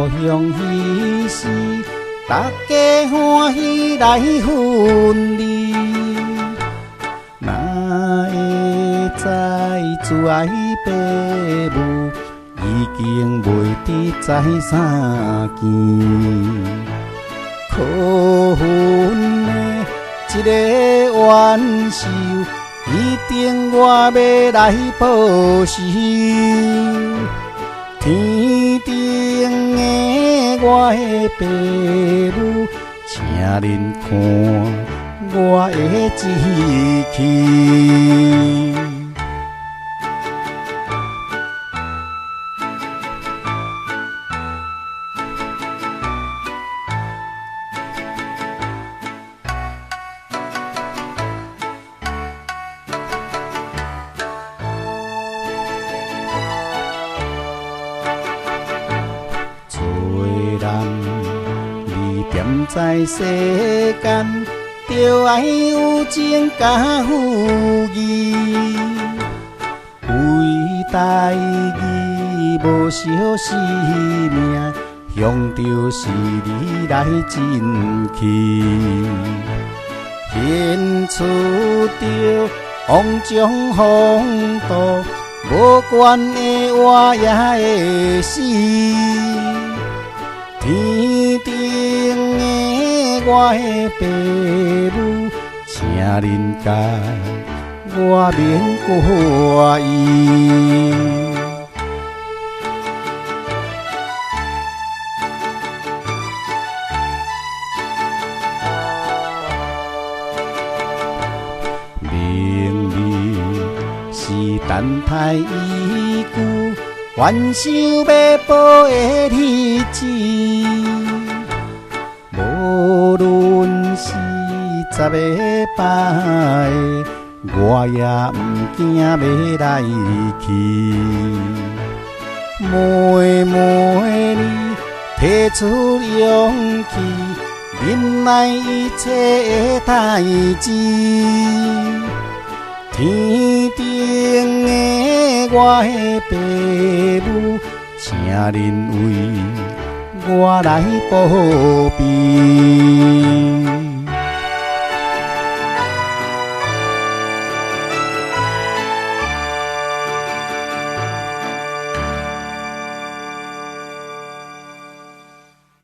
乡喜事，大家欢喜来分离。哪会知慈爱父母已经袂知知啥件？可恨的一个冤仇，一定我要来报仇。天顶的我的父母，请恁看我的志气。在世间，就爱有情甲负义，为大义无惜生命，向着是你来争气，献出着王将风度，无管的活也会死。天顶的我的父母，请恁甲我免过意。明日是等待已久，冤仇要报的日子，无论是十个百个，我也不惊要来去。每日提出勇气，忍耐一切的代志。天顶的我的父母，请恁为我来保庇。